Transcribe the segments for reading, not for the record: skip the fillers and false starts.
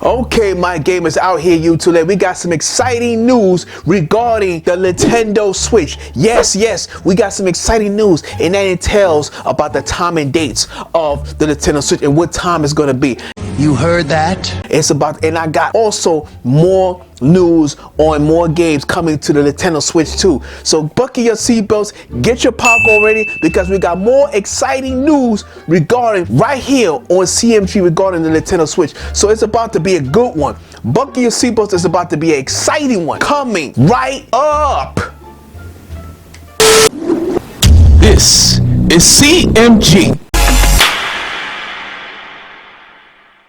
Okay, my gamers out here, YouTube, we got some exciting news regarding the Nintendo Switch. Yes, we got some exciting news, and that entails about the time and dates of the Nintendo Switch and what time it's gonna be. You heard that? It's about, and I got also more news on more games coming to the Nintendo Switch too. So buckle your seatbelts, get your popcorn ready, because we got more exciting news regarding right here on CMG regarding the Nintendo Switch. So it's about to be a good one. Buckle your seatbelts, it's about to be an exciting one coming right up. This is CMG.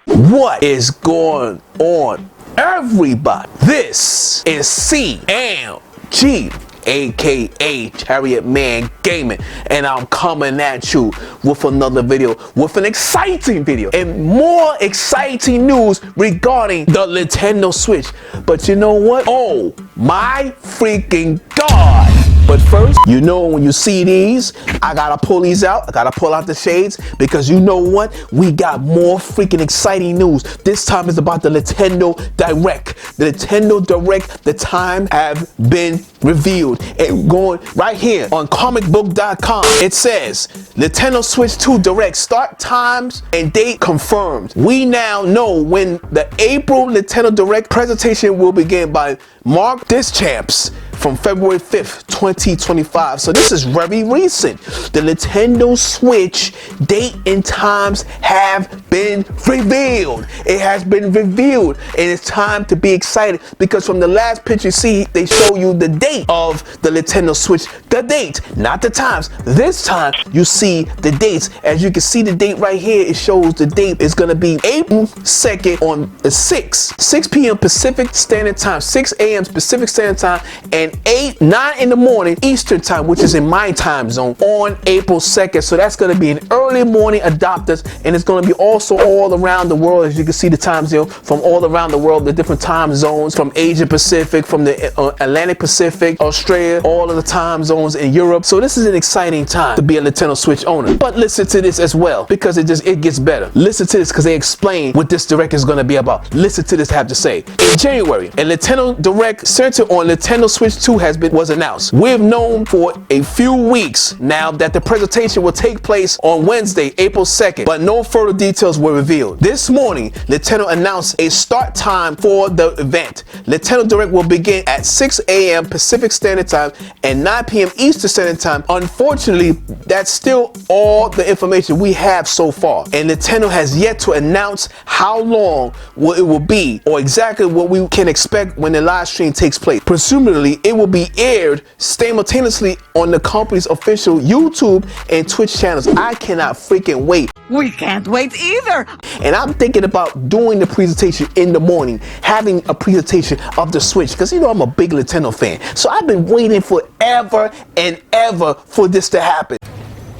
What is going on, everybody? This is CMG, aka ChariotMan Gaming, and I'm coming at you with another video, with an exciting video and more exciting news regarding the Nintendo Switch. But you know what? Oh my freaking God! But first, you know, when you see these, I gotta pull these out. I gotta pull out the shades, because you know what? We got more freaking exciting news. This time is about the Nintendo Direct. The Nintendo Direct, the time have been revealed. And going right here on comicbook.com, it says Nintendo Switch 2 Direct start times and date confirmed. We now know when the April Nintendo Direct presentation will begin by Mark Dischamps from February 5th, 2025. So this is very recent. The Nintendo Switch date and times have been revealed. It has been revealed, and it's time to be excited, because from the last picture you see, they show you the date of the Nintendo Switch. The date, not the times. This time you see the dates. As you can see the date right here, it shows the date is gonna be April 2nd on the 6 p.m. Pacific Standard Time, 6 a.m. Pacific Standard Time, and 9 in the morning Eastern Time, which is in my time zone, on April 2nd. So that's going to be an early morning adopters, and it's going to be also all around the world. As you can see the time zone from all around the world, the different time zones from Asia Pacific, from the Atlantic Pacific, Australia, all of the time zones in Europe. So this is an exciting time to be a Nintendo Switch owner. But listen to this as well, because it gets better. Listen to this, because they explain what this Direct is going to be about. Listen to this I have to say. In January, a Nintendo Direct centered on Nintendo Switch 2 was announced. We've known for a few weeks now that the presentation will take place on Wednesday, April 2nd, but no further details were revealed. This morning, Nintendo announced a start time for the event. Nintendo Direct will begin at 6 a.m. Pacific Standard Time and 9 p.m. Eastern Standard Time. Unfortunately, that's still all the information we have so far, and Nintendo has yet to announce how long it will be, or exactly what we can expect when the live stream takes place. Presumably, it will be aired simultaneously on the company's official YouTube and Twitch channels. I cannot freaking wait. We can't wait either. And I'm thinking about doing the presentation in the morning, having a presentation of the Switch, because you know I'm a big Nintendo fan. So I've been waiting forever and ever for this to happen.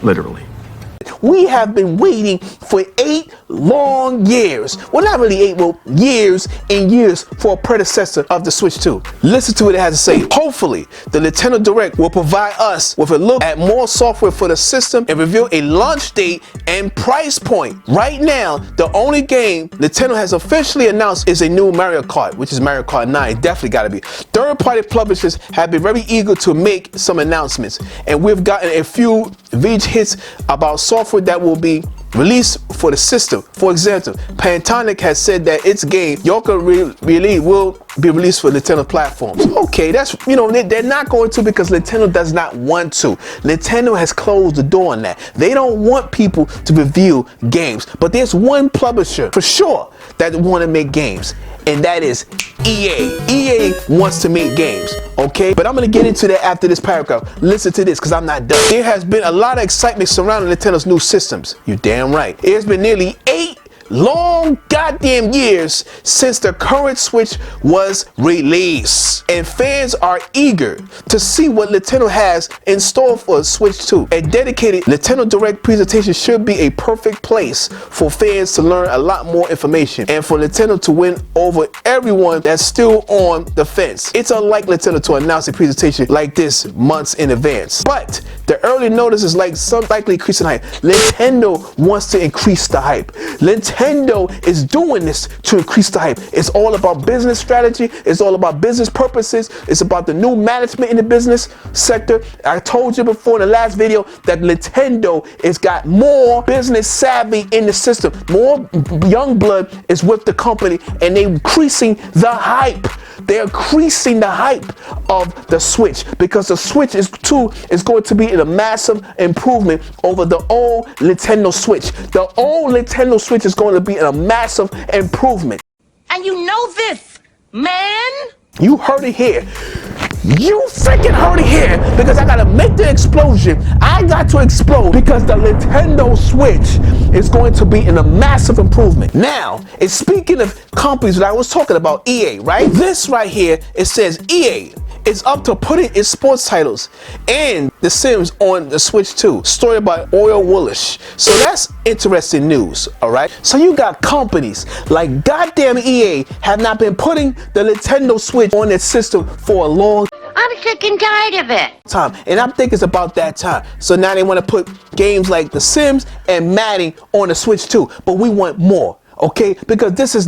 Literally. We have been waiting for 8 long years. Well, not really 8, well, years and years for a predecessor of the Switch 2. Listen to what it has to say. Hopefully, the Nintendo Direct will provide us with a look at more software for the system and reveal a launch date and price point. Right now, the only game Nintendo has officially announced is a new Mario Kart, which is Mario Kart 9. Definitely got to be. Third-party publishers have been very eager to make some announcements, and we've gotten a few VG hits about software that will be released for the system. For example, Pantonic has said that its game Yooka-Laylee will be released for Nintendo platforms. Okay, that's, you know, they're not going to, because Nintendo does not want to. Nintendo has closed the door on that. They don't want people to review games. But there's one publisher for sure that want to make games, and that is EA. EA wants to make games, okay? But I'm gonna get into that after this paragraph. Listen to this, because I'm not done. There has been a lot of excitement surrounding Nintendo's new systems. You damn right. It has been nearly 8 long goddamn years since the current Switch was released, and fans are eager to see what Nintendo has in store for Switch 2. A dedicated Nintendo Direct presentation should be a perfect place for fans to learn a lot more information, and for Nintendo to win over everyone that's still on the fence. It's unlike Nintendo to announce a presentation like this months in advance, but the early notice is like some likely increasing hype. Nintendo wants to increase the hype. Nintendo Nintendo is doing this to increase the hype. It's all about business strategy. It's all about business purposes. It's about the new management in the business sector. I told you before in the last video that Nintendo has got more business savvy in the system. More young blood is with the company, and they're increasing the hype. They're increasing the hype of the Switch, because the Switch is going to be a massive improvement over the old Nintendo Switch. The old Nintendo Switch is going to be a massive improvement. And you know this, man. You heard it here. You freaking heard it here, because I gotta make the explosion. I got to explode because the Nintendo Switch is going to be in a massive improvement. Now, it's speaking of companies that I was talking about, EA, right? This right here, it says EA is up to putting its sports titles and The Sims on the Switch too. Story by Oil Woolish. So that's interesting news, all right? So you got companies like goddamn EA have not been putting the Nintendo Switch on their system for a long I'm sick and tired of it. time, and I think it's about that time. So now they want to put games like The Sims and Madden on the Switch too, but we want more. Okay, because this has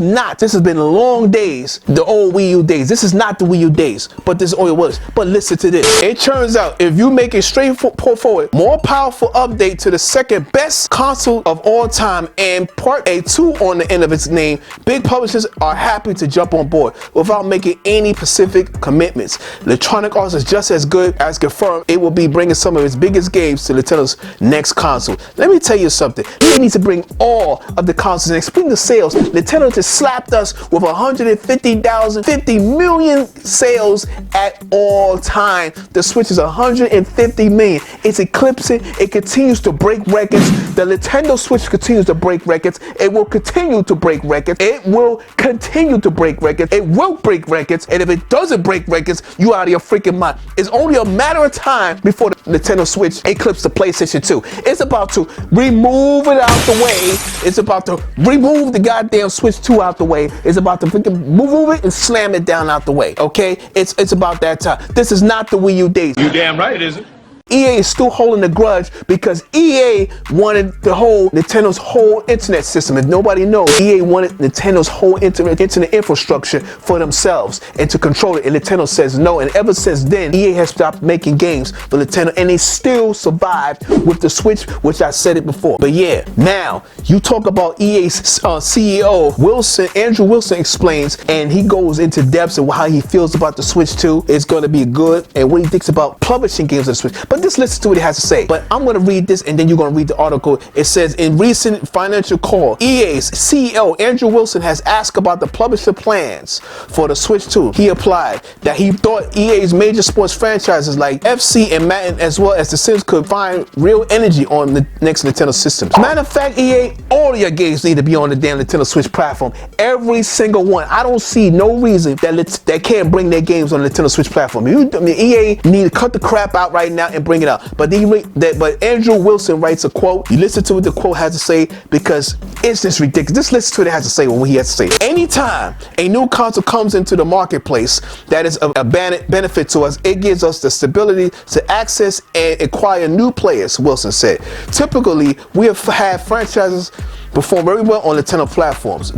been long days, the old Wii U days. This is not the Wii U days, but this oil was. But listen to this. It turns out if you make a straightforward, more powerful update to the second best console of all time and part a 2 on the end of its name, big publishers are happy to jump on board without making any specific commitments. Electronic Arts is just as good as confirmed it will be bringing some of its biggest games to Nintendo's next console. Let me tell you something. They need to bring all of the consoles and explain the sales. Nintendo just slapped us with 50 million sales at all time. The Switch is 150 million. It's eclipsing. It continues to break records. The Nintendo Switch continues to break records. It will continue to break records. It will continue to break records. It will break records. And if it doesn't break records, you out of your freaking mind. It's only a matter of time before the Nintendo Switch eclipses the PlayStation 2. It's about to remove it out the way. It's about to remove the goddamn Switch 2 out the way. It's about to freaking move it and slam it down out the way. Okay? It's about that time. This is not the Wii U days. You damn right it isn't. EA is still holding the grudge because EA wanted the whole Nintendo's whole internet system. If nobody knows, EA wanted Nintendo's whole internet infrastructure for themselves and to control it. And Nintendo says no. And ever since then, EA has stopped making games for Nintendo, and they still survived with the Switch, which I said it before. But yeah, now you talk about EA's CEO Andrew Wilson explains, and he goes into depths of how he feels about the Switch 2. It's going to be good, and what he thinks about publishing games on the Switch. But just listen to what he has to say. But I'm going to read this, and then you're going to read the article. It says, in recent financial call, EA's CEO Andrew Wilson has asked about the publisher plans for the Switch 2. He implied that he thought EA's major sports franchises like FC and Madden, as well as The Sims, could find real energy on the next Nintendo systems. Matter of fact, EA, all of your games need to be on the damn Nintendo Switch platform. Every single one. I don't see no reason that they can't bring their games on the Nintendo Switch platform. EA need to cut the crap out right now and bring it out. But Andrew Wilson writes a quote. You listen to what the quote has to say, because it's just ridiculous. Just listen to what it has to say, what he has to say. Anytime a new console comes into the marketplace that is a benefit to us, it gives us the stability to access and acquire new players, Wilson said. Typically, we have had franchises perform very well on Nintendo platforms.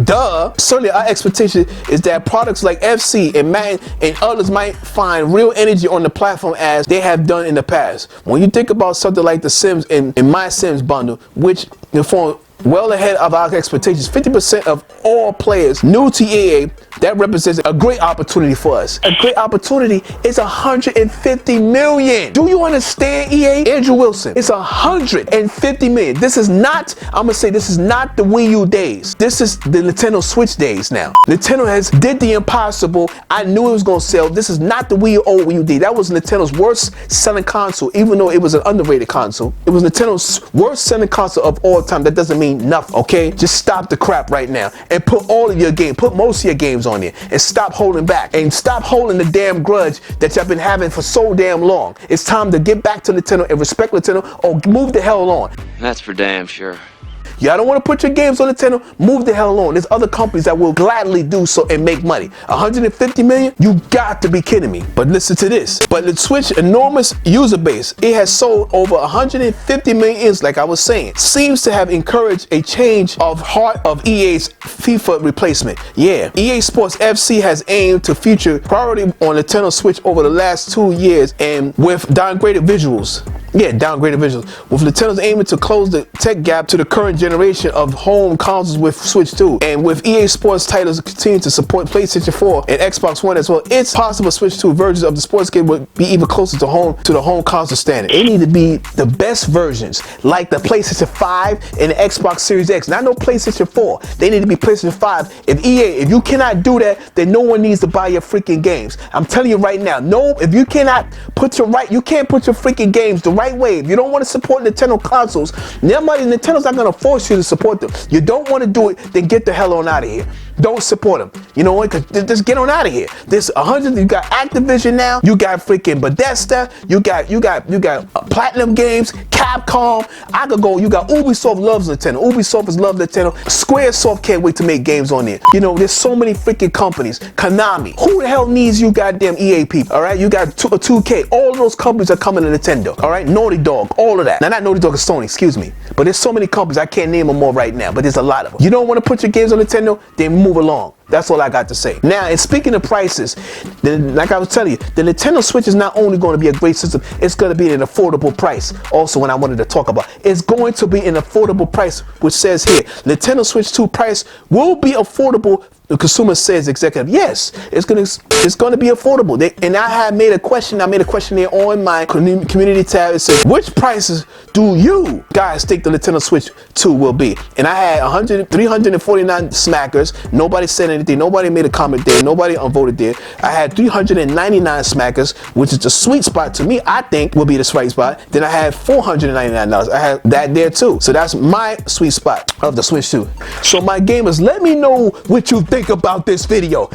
Certainly our expectation is that products like FC and Madden and others might find real energy on the platform as they have done in the past. When you think about something like The Sims and My Sims bundle, which perform well ahead of our expectations, 50% of all players new to EA, that represents a great opportunity for us. A great opportunity is 150 million. Do you understand, EA? Andrew Wilson, it's 150 million. This is not, I'm gonna say, this is not the Wii U days. This is the Nintendo Switch days now. Nintendo has did the impossible. I knew it was gonna sell. This is not the old Wii U day. That was Nintendo's worst selling console, even though it was an underrated console. It was Nintendo's worst selling console of all time. That doesn't mean nothing, okay? Just stop the crap right now and put all of your games, put most of your games on there, and stop holding back and stop holding the damn grudge that you've been having for so damn long. It's time to get back to Nintendo and respect Nintendo, or move the hell on. That's for damn sure. Y'all don't want to put your games on Nintendo? Move the hell on. There's other companies that will gladly do so and make money. 150 million? You got to be kidding me. But listen to this. But the Switch enormous user base, it has sold over 150 million units, like I was saying, seems to have encouraged a change of heart of EA's FIFA replacement. Yeah, EA Sports FC has aimed to feature priority on Nintendo Switch over the last 2 years, and with downgraded visuals. Yeah, downgraded visuals. With Nintendo's aiming to close the tech gap to the current generation of home consoles with Switch 2, and with EA Sports titles continuing to support PlayStation 4 and Xbox One as well, it's possible Switch 2 versions of the sports game would be even closer to the home console standard. They need to be the best versions, like the PlayStation 5 and the Xbox Series X. Not no PlayStation 4. They need to be PlayStation 5. If you cannot do that, then no one needs to buy your freaking games. I'm telling you right now. No, if you cannot you can't put your freaking games the right way. If you don't want to support Nintendo consoles, Nintendo's not going to force you to support them. You don't want to do it, then get the hell on out of here. Don't support them. You know what? Just get on out of here. There's 100. You got Activision now. You got freaking Bethesda. You got Platinum Games, Capcom. I could go. You got Ubisoft loves Nintendo. Ubisoft has loved Nintendo. Squaresoft can't wait to make games on there. You know, there's so many freaking companies. Konami. Who the hell needs you goddamn EA people? All right, you got 2K. All those companies are coming to Nintendo. All right, Naughty Dog. All of that. Now, not Naughty Dog, it's Sony. Excuse me. But there's so many companies I can't name them all right now. But there's a lot of them. You don't want to put your games on Nintendo? Then move along. That's all I got to say. Now, and speaking of prices, like I was telling you, the Nintendo Switch is not only going to be a great system, it's going to be an affordable price. Also, when I wanted to talk about, it's going to be an affordable price, which says here, Nintendo Switch 2 price will be affordable. The consumer says, executive, yes, it's gonna be affordable. And I made a questionnaire on my community tab. It says, which prices do you guys think the Nintendo Switch 2 will be? And I had 349 smackers. Nobody said anything. Nobody made a comment there. Nobody unvoted there. I had 399 smackers, which is the sweet spot to me. I think will be the sweet spot. Then I had $499. I had that there too. So that's my sweet spot of the Switch 2. So my gamers, let me know what you think about this video.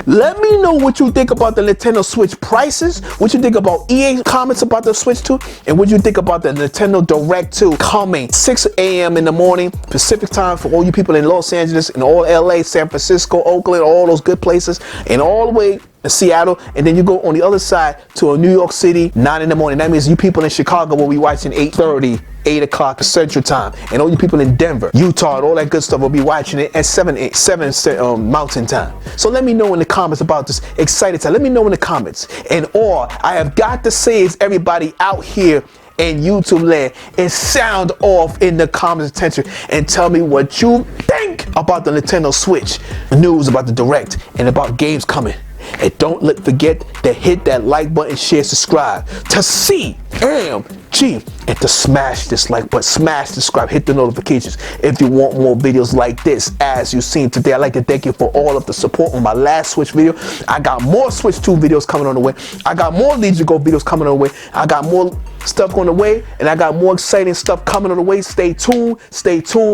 Let me know what you think about the Nintendo Switch prices, what you think about EA comments about the Switch 2, and what you think about the Nintendo Direct 2 coming 6 a.m. in the morning Pacific time for all you people in Los Angeles and all LA, San Francisco, Oakland, all those good places, and all the way to Seattle, and then you go on the other side to New York City, 9 in the morning. That means you people in Chicago will be watching 8:30, 8 o'clock Central Time, and all you people in Denver, Utah, and all that good stuff will be watching it at 7 Mountain Time. So let me know in the comments about this excited time. Let me know in the comments. And all I have got to say is, everybody out here in YouTube land, and sound off in the comments attention and tell me what you think about the Nintendo Switch news, about the Direct, and about games coming. And don't forget to hit that like button, share, subscribe to CMG, and to smash this like button, smash subscribe, hit the notifications if you want more videos like this as you've seen today. I'd like to thank you for all of the support on my last Switch video. I got more Switch 2 videos coming on the way. I got more Legion of Go videos coming on the way. I got more stuff on the way, and I got more exciting stuff coming on the way. Stay tuned.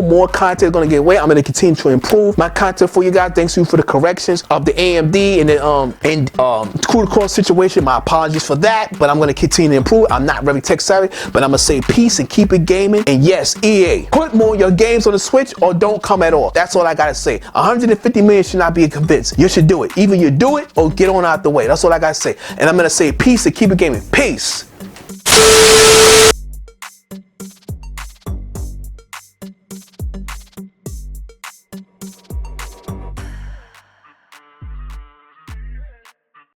More content gonna get away. I'm gonna continue to improve my content for you guys. Thanks you for the corrections of the AMD and the CUDA cross situation. My apologies for that, but I'm gonna continue to improve. I'm not very tech savvy, but I'm gonna say peace and keep it gaming. And yes, EA, put more of your games on the Switch or don't come at all. That's all I gotta say. 150 million should not be convinced. You should do it. Either you do it or get on out the way. That's all I gotta say. And I'm gonna say peace and keep it gaming. Peace.